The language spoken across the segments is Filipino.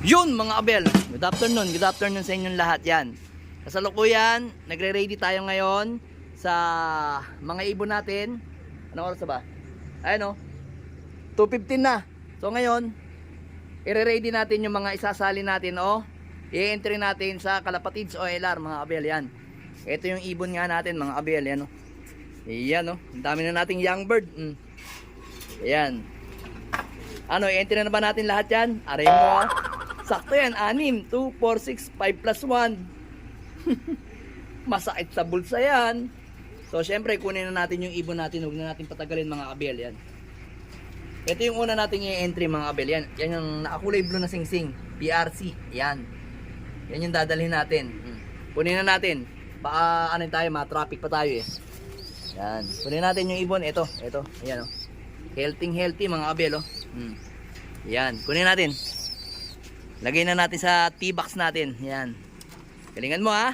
Yun mga abel, good afternoon sa inyong lahat yan. Kasalukuyan, nagre-ready tayo ngayon sa mga ibon natin. Anong oras na ba? Ayan o, 2:15 na. So ngayon, i-ready natin yung mga isasali natin o i-entry natin sa Kalapatids OLR mga abel yan. Ito yung ibon nga natin mga abel yan o. Ayan o, ang dami na nating young bird. Ayan. Ano, i-entry na ba natin lahat yan? Aray mo. Sakto yan, 6, 2, 4, 6, 5 plus 1. Masakit sa bulsa yan. So syempre kunin na natin yung ibon natin. Huwag na natin patagalin mga abel yan. Ito yung una natin i-entry mga abel yan. Yan yung nakakulay blue na singsing, PRC. Yan. Yan yung dadalhin natin. Kunin na natin. Baka ano tayo, ma-traffic pa tayo eh. Yan. Kunin natin yung ibon. Ito. Ayan o. Healthy mga abel o. Yan. Kunin natin. Lagay na natin sa T-box natin. Yan. Galingan mo ha.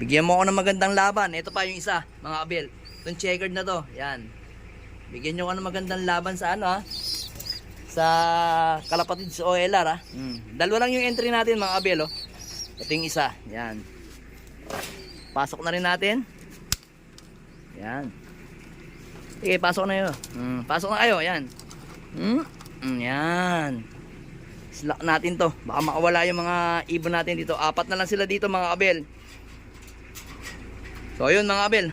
Bigyan mo ako ng magandang laban. Ito pa yung isa, mga abel. Itong checkered na to. Yan. Bigyan nyo ako ng magandang laban sa ano ha. Sa Kalapatids OLR ha. Dalawa lang yung entry natin mga abel oh. Ito yung isa. Yan. Pasok na rin natin. Yan. Sige, pasok na yun. Pasok na kayo. Yan. Yan. Slack natin to. Baka makawala yung mga ibon natin dito. 4 na lang sila dito mga abel. So yun mga abel.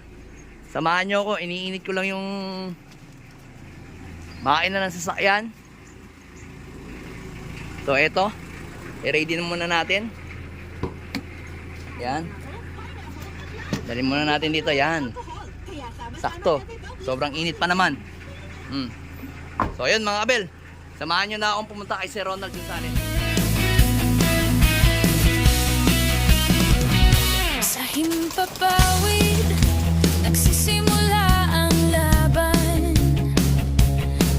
Samahan nyo ako. Iniinit ko lang yung makina ng sasakyan. So eto. I-ready na muna natin. Yan. Dalhin muna natin dito. Yan. Sakto. Sobrang init pa naman. So yun mga abel. Samahan nyo na akong pumunta kay Sir Ronald Gonzales. Sa himpapawid, nagsisimula ang laban.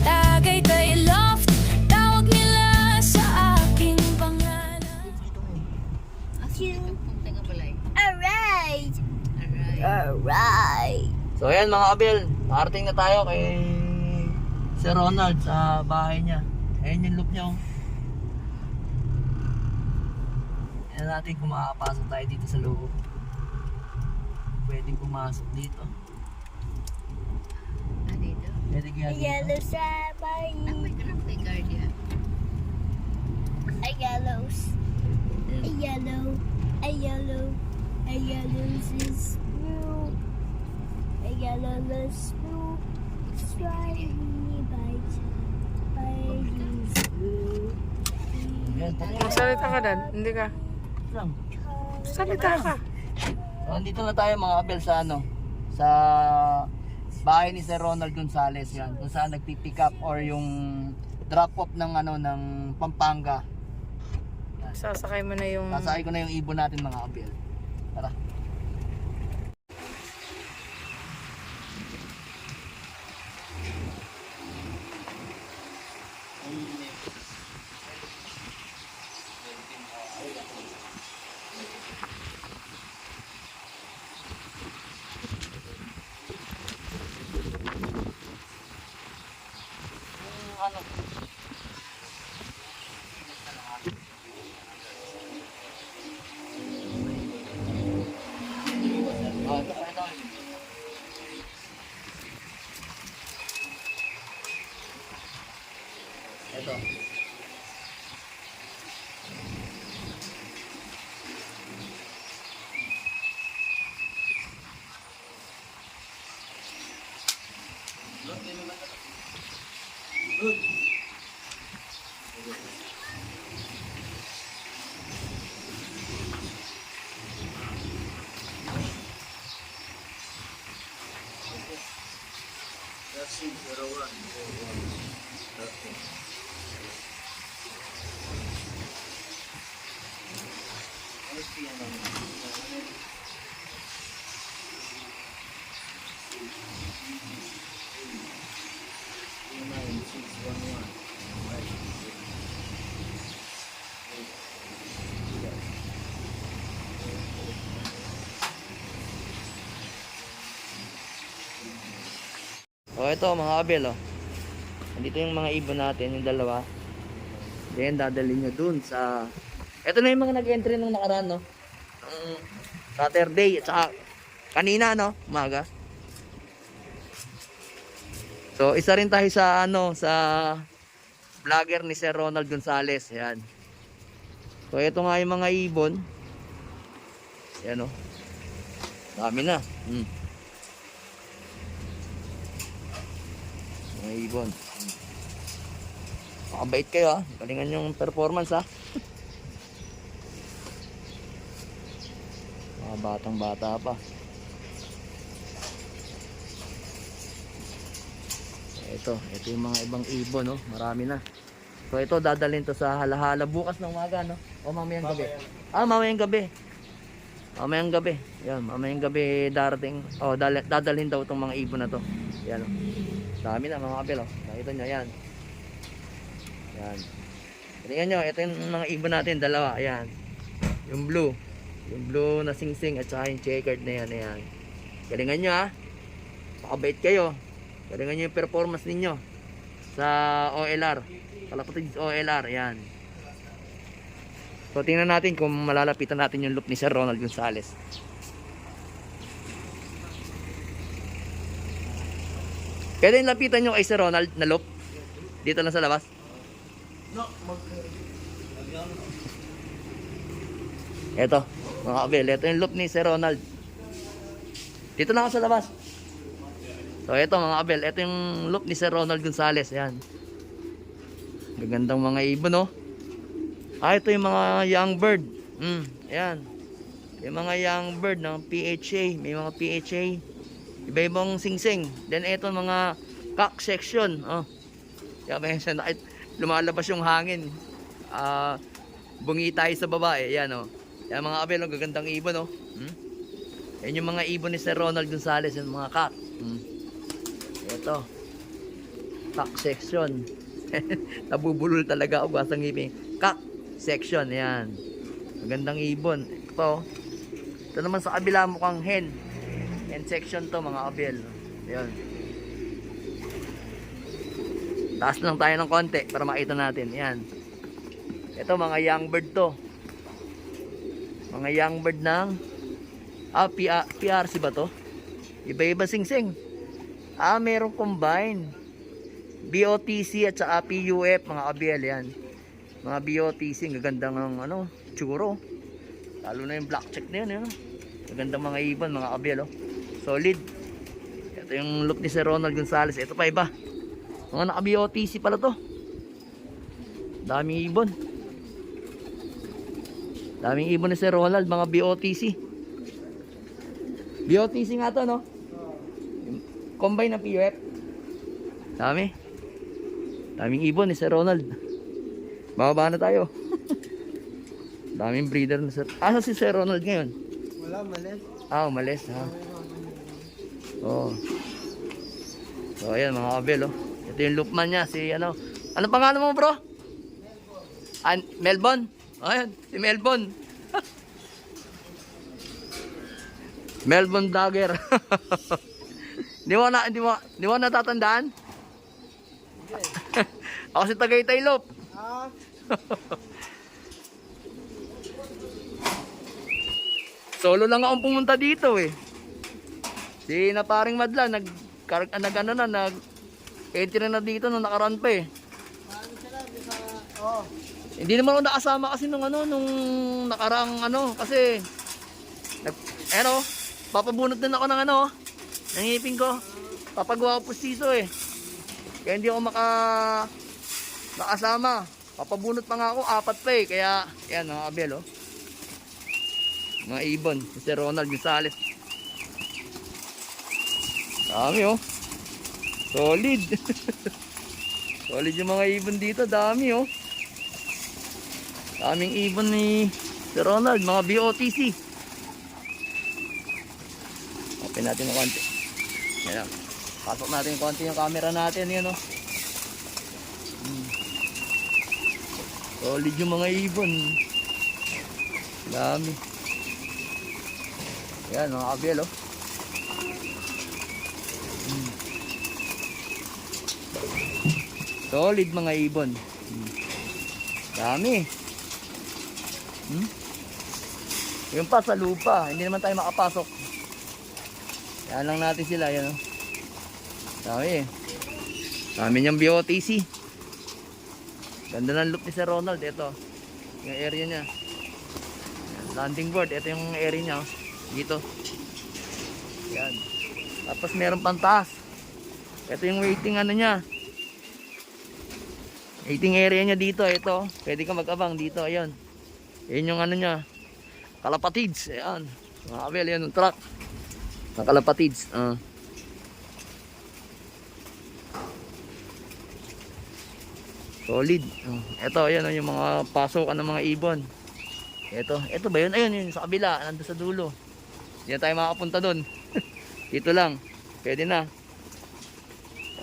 Tagaytay Loft, tawag nila sa aking pangalan. Alright. So ayan mga abel, nakarating na tayo kay Sir Ronald sa bahay niya. Ayan yung loop niya oh. Ayan natin kung makapasok tayo dito sa loob. Pwedeng pumasok dito. Dito? Pwede kaya dito. Yellow sabay. May guardian. A yellows. A yellow. A yellow. A yellow is blue. A yellow is blue. Strike me by blue. Ayan, Magsalita ka dan, hindi ka. lang. Salita ka. So andito na tayo mga abel sa ano, sa bahay ni Sir Ronald Gonzales yan, kung saan nagpi-pick up or yung drop off ng ano ng Pampanga. Sasakay mo na yung... Sasakay ko na yung ibon natin mga abel. Tara. Ano? Ito. So ito mga abel oh. Nandito yung mga ibon natin, yung dalawa. Then dadalhin nyo dun sa... Ito na yung mga nag-entry nung nakaraan, no? Saturday at saka kanina, no? Umaga. So, isa rin tayo sa ano, sa vlogger ni Sir Ronald Gonzales. Yan. So, ito nga yung mga ibon. Yan, no? Dami na. Mga ibon. Makabait kayo, ha? Galingan yung performance, ha? Mga batang bata pa. Ito yung mga ibang ibon, no? Marami na. So ito dadalhin to sa halahala bukas ng umaga, no? O mamayang gabi. Mamayang gabi. Mamayang gabi. Yan, mamayang gabi darating. Dadalhin daw tong mga ibon na to. Yan, oh. Dami na mga kapil, oh. Nakita nyo, yan. Yan. Tingnan nyo, ito yung mga ibon natin, dalawa. Ayan. Yung blue. Yung blue na sing-sing at saka yung checkered na yan. Ayan. Galingan nyo, ha. Makabait kayo. Galingan nyo yung performance ninyo sa OLR. Kalapatid OLR. Ayan. So, tingnan natin kung malalapitan natin yung loop ni Sir Ronald Gonzales. Pwede yung lapitan nyo kay Sir Ronald na loop? Dito lang sa labas? Eto, mga kabel, ito yung loop ni Sir Ronald. Dito lang ako sa labas. So eto mga kabel, ito yung loop ni Sir Ronald Gonzales. Yan. Gagandang mga ibon, no? Ito yung mga young bird. Ayan. Yung mga young bird ng PHA. May mga PHA. Iba-ibang sing-sing. Then ito mga cock section. Kaya may lumalabas yung hangin. Bungi tayo sa baba eh. Yan, oh. Yan mga kabel, oh, gagandang ibon, oh. Yan yung mga ibon ni Sir Ronald Gonzales, yung mga cock. Ito. Cock section. Nabubulol talaga ako basang ngipin. Cock section, yan. Magandang ibon. Ito. Ito naman sa kabila mukhang hen. Hen section to mga kabel. Yan. Taas lang tayo ng konti para makita natin. Yan. Ito mga young bird to. Mga young bird ng PRC ba to? Iba-iba sing-sing. Merong combine. BOTC at saka PUF mga kabel yan. Mga BOTC, gagandang ng tsuro. Lalo na yung black check na yun, gagandang mga ibon mga kabel, oh. Solid. Ito yung look ni Sir Ronald Gonzales. Ito pa iba. Mga naka BOTC pala to. Daming ibon. Daming ibon ni Sir Ronald, mga BOTC. BOTC nga to, no? Combine na PUF. Dami. Daming ibon ni Sir Ronald. Bababa na tayo. Daming breeder na Sir. Asa si Sir Ronald ngayon? Wala, malis. Umalis, ha. So ayan mga kabel, oh. Ito yung loopman niya, si ano pangalan mo, bro? Melbourne. Ayan, si Melbourne. Melbourne Dagger. Di mo natatandaan? Ako si Tagaytay Loop. Solo lang akong pumunta dito eh. Si na paring Madla entry na dito nung nakaraan pa eh. Hindi naman ako nakasama kasi nung nakaraang kasi papabunot din ako ng ng ngipin ko. Papagawa ko pustiso eh. Kaya hindi ako nakasama. Papabunot pa nga ako, 4 pa eh. Kaya yan mga kabel, oh. Mga ibon, si Sir Ronald Gonzales. Dami, oh. Solid. Solid yung mga ibon dito, dami, oh. Daming ibon ni Sir Ronald, mga BOTC. Open natin ng konti. Yan, oh. Pasok natin konti yung camera natin, yan, oh. Solid yung mga ibon. Dami. Yan mga kabel, oh. Solid mga ibon. Dami. Yung pa sa lupa, hindi naman tayo makapasok. Yan lang natin sila, yan o. Dami. Dami niyang BOTC. Ganda ng loop ni Sir Ronald. Ito, yung area niya. Yan, landing board, ito yung area niya. Oh. Dito. Yan. Tapos meron pang taas. Ito yung waiting ano niya. Waiting area niya dito. Ito. Pwede ka mag-abang dito. Ayan. Yan yung ano niya. Kalapatids. Ayan. Mga kabel. Yan yung truck. Ng kalapatids. Solid. Ito. Ayan yung mga pasokan ng mga ibon. Ito ba yun? Ayun yun. Sa kabila. Nandun sa dulo. Hindi na tayo makapunta doon. Dito lang. Pwede na.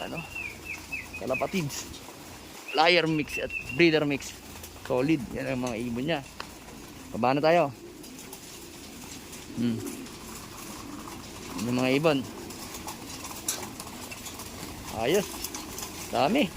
Ano? Kalapatids. Flyer mix at breeder mix. Solid. Yan ang mga ibon niya. Baba na tayo. Yan yung mga ibon. Ayos. Dami.